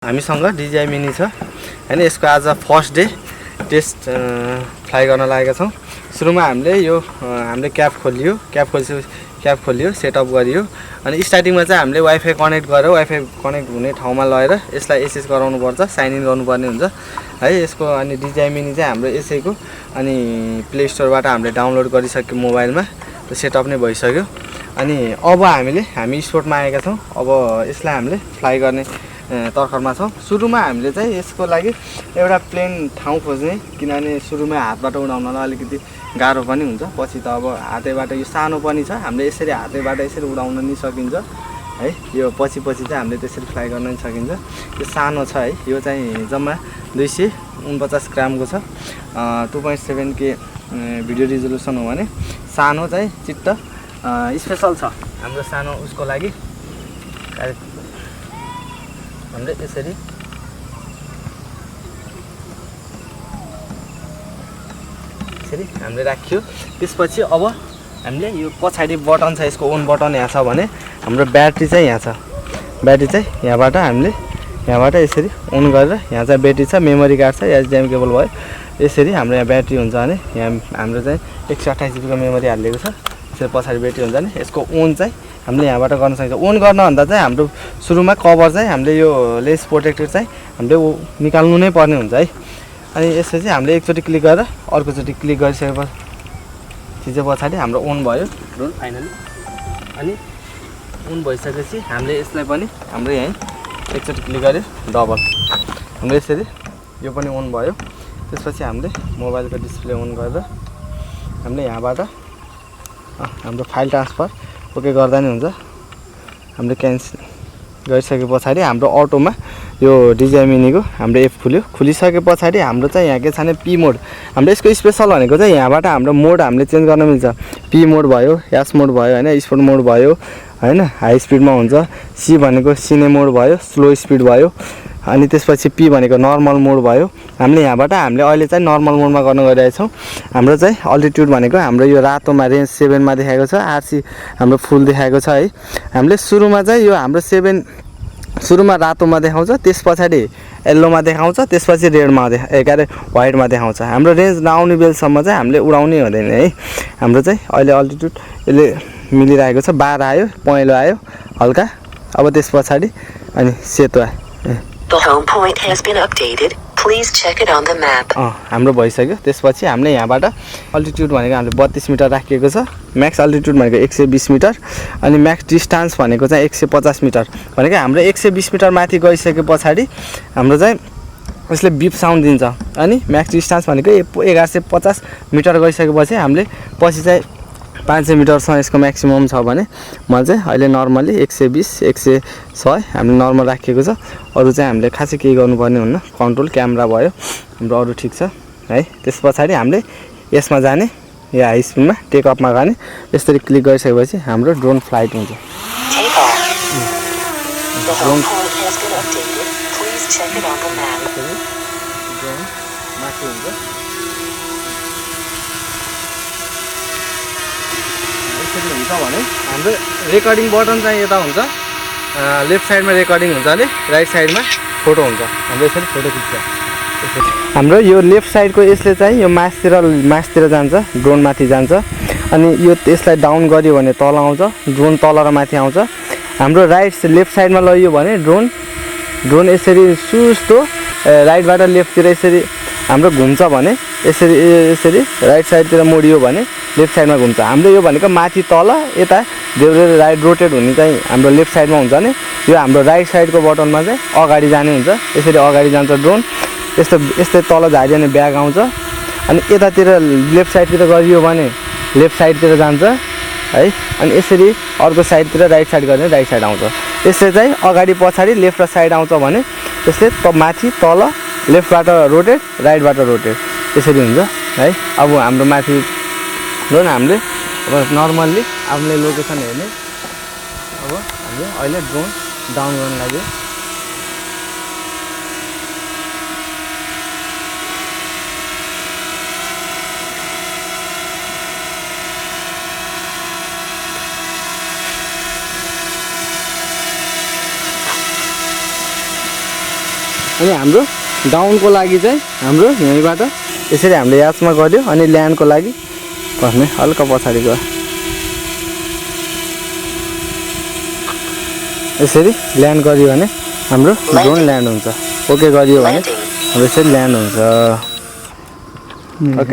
हामीसँग DJI mini छ हैन। यसको आज फर्स्ट डे टेस्ट फ्लाइ गर्न लागेका छौं। सुरुमा हामीले यो हामीले क्याप खोलियो सेटअप गरियो अनि स्टार्टिङमा चाहिँ हामीले वाइफाई कनेक्ट गरेर वाइफाई कनेक्ट हुने ठाउँमा लगेर यसलाई एसएस गराउनु पर्छ, साइन इन गर्नुपर्ने हुन्छ है यसको। अनि DJI मिनी चाहिँ हाम्रो यसैको अनि प्ले स्टोरबाट हामीले डाउनलोड गरिसक्यो मोबाइलमा, त्यो सेटअप नै भइसक्यो। अनि अब हामी स्पोर्टमा आएका छौं। अब यसलाई हामीले फ्लाइ गर्ने तर्खरमा छौं। सुरुमा हामीले चाहिँ यसको लागि एउटा प्लेन ठाउँ खोज्ने, किनभने सुरुमा हातबाट उडाउनलाई अलिकति गाह्रो पनि हुन्छ। पछि त अब हातैबाट यो सानो पनि छ, हामीले यसरी हातैबाट यसरी उडाउन नि सकिन्छ है। यो पछि चाहिँ हामीले त्यसरी फ्लाइ गर्न नि सकिन्छ। यो सानो छ है, यो चाहिँ जम्मा 249 ग्रामको छ। 2.7K भिडियो रिजोल्युसन हो भने सानो चाहिँ चिट्ट स्पेशल छ हाम्रो सानो उसको लागि। हामीले यसरी हामीले राख्यो। त्यसपछि अब हामीले यो पछाडी बटन छ, यसको अन बटन यहाँ छ भने हाम्रो ब्याट्री चाहिँ यहाँ छ। ब्याट्री चाहिँ यहाँबाट हामीले यसरी अन गरेर यहाँ चाहिँ ब्याट्री छ, मेमोरी कार्ड छ, HDMI केबल भयो। यसरी हाम्रो यहाँ ब्याट्री हुन्छ भने यहाँ हाम्रो चाहिँ 128 GB को मेमोरी हालिएको छ। यसरी पछाडी ब्याट्री हुन्छ भने यसको अन चाहिँ हामीले यहाँबाट गर्न सकिन्छ। अन गर्नभन्दा चाहिँ हाम्रो सुरुमा कभर चाहिँ हामीले यो लेस प्रोटेक्टर चाहिँ हामीले निकाल्नु नै पर्ने हुन्छ है। अनि यसपछि हामीले एकचोटि क्लिक गरेर अर्कोचोटि क्लिक गरिसकेपछि चाहिँ पछाडी हाम्रो अन भयो ड्रोन फाइनली। अनि अन भइसकेपछि हामीले यसलाई पनि हाम्रो यहीँ एकचोटि क्लिक गऱ्यो डबल, हाम्रो यसरी यो पनि अन भयो। त्यसपछि हामीले मोबाइलको डिस्प्ले अन गरेर हामीले यहाँबाट हाम्रो फाइल ट्रान्सफर ओके गर्दा नि हुन्छ। हामीले क्यान्सल गरिसके पछाडी हाम्रो अटोमा यो DJI मिनीको हाम्रो एप खुलिसके पछाडी हाम्रो चाहिँ यहाँ के छ भने पी मोड। हाम्रो यसको स्पेशल भनेको चाहिँ यहाँबाट हाम्रो मोड हामीले चेन्ज गर्न मिल्छ। पी मोड भयो, एस मोड भयो हैन, स्पोर्ट मोड भयो हैन, हाई स्पिडमा हुन्छ। सी भनेको सिने मोड भयो, स्लो स्पिड भयो। अनि त्यसपछि पी भनेको नर्मल मोड भयो। हामीले यहाँबाट हामीले अहिले चाहिँ नर्मल मोडमा गर्न गइरहेका छौं। हाम्रो चाहिँ अल्टिट्युड भनेको हाम्रो यो रातोमा रेन्ज 7 मा देखाएको छ, RC हाम्रो फुल देखाएको छ है। हामीले सुरुमा चाहिँ यो हाम्रो 7 सुरुमा रातोमा देखाउँछ, त्यसपछि येल्लोमा देखाउँछ, त्यसपछि रेडमा व्हाइटमा देखाउँछ। हाम्रो रेन्ज नआउने बेलसम्म चाहिँ हामीले उडाउनै हुँदैन है। हाम्रो चाहिँ अहिले अल्टिट्युड यसले मिलिरहेको छ। 12 आयो, पहेँलो आयो हल्का, अब त्यसपछि अनि सेतो आयो। The home point has been updated. Please check it on the map. हाम्रो भइसक्यो। त्यसपछि हामीले यहाँबाट अल्टिट्युड भनेको हामीले 32 मिटर राखिएको छ, म्याक्स अल्टिट्युड भनेको 120 मिटर, अनि म्याक्स डिस्टेन्स भनेको चाहिँ 150 मिटर। भनेको हाम्रो 120 मिटर माथि गइसके पछाडी हाम्रो चाहिँ यसले बिप साउन्ड दिन्छ। अनि म्याक्स डिस्टेन्स भनेको 1150 मिटर गइसकेपछि हामीले पछि चाहिँ 500 मिटरसम्म यसको म्याक्सिमम छ भने म चाहिँ अहिले नर्मली 120 100 हामीले नर्मल राखिएको छ। अरु चाहिँ हामीले खासै केही गर्नुपर्ने हुन्न। कन्ट्रोल क्यामेरा भयो हाम्रो, अरु ठीक छ है। त्यसपछि हामीले यसमा जाने, या हाई स्पिडमा टेक अपमा गर्ने। यसरी क्लिक गरिसकेपछि हाम्रो ड्रोन फ्लाइट हुन्छ। ड्रोन माथि हुन्छ। यसरी हुन्छ भने हाम्रो रेकर्डिङ बटन चाहिँ यता हुन्छ, लेफ्ट साइडमा रेकर्डिङ हुन्छ अनि राइट साइडमा फोटो हुन्छ। हाम्रो यसरी फोटो खिच्छ। हाम्रो यो लेफ्ट साइडको यसले चाहिँ यो मासतिर जान्छ, ड्रोन माथि जान्छ। अनि यो यसलाई डाउन गर्यो भने तल आउँछ, ड्रोन तल र माथि आउँछ। हाम्रो लेफ्ट साइडमा लग्यो भने ड्रोन यसरी सुस्तो राइटबाट लेफ्टतिर यसरी हाम्रो घुम्छ भने यसरी राइट साइडतिर मोडियो भने लेफ्ट साइडमा घुम्छ। हाम्रो यो भनेको माथि तल यता देब्रे राइट रोटेट हुने चाहिँ हाम्रो लेफ्ट साइडमा हुन्छ भने यो हाम्रो राइट साइडको बटनमा चाहिँ अगाडि जाने हुन्छ। यसरी अगाडि जान्छ ड्रोन, यस्तै तल झार्यो भने ब्याक आउँछ। अनि यतातिर लेफ्ट साइडतिर गरियो भने लेफ्ट साइडतिर जान्छ है। अनि यसरी अर्को साइडतिर राइट साइड गर्ने राइट साइड आउँछ। यसले चाहिँ अगाडि पछाडी लेफ्ट र साइड आउँछ भने त्यसले माथि तल लेफ्टबाट रोटेट राइटबाट रोटेट यसरी हुन्छ है। अब हाम्रो माथि ड्रोन हामीले अब नर्मल्ली हामीले लोकेसन हेर्ने। अब हामीले अहिले ड्रोन डाउन गर्न लाग्यो। अनि हाम्रो डाउनको लागि चाहिँ हाम्रो यहीँबाट यसरी हामीले याचमा गर्यो अनि ल्यान्डको लागि भन्ने हल्का पछाडि गयो यसरी ल्यान्ड गरियो भने हाम्रो ड्रोन ल्यान्ड हुन्छ ओके गरियो भने हाम्रो यसरी ल्यान्ड हुन्छ ओके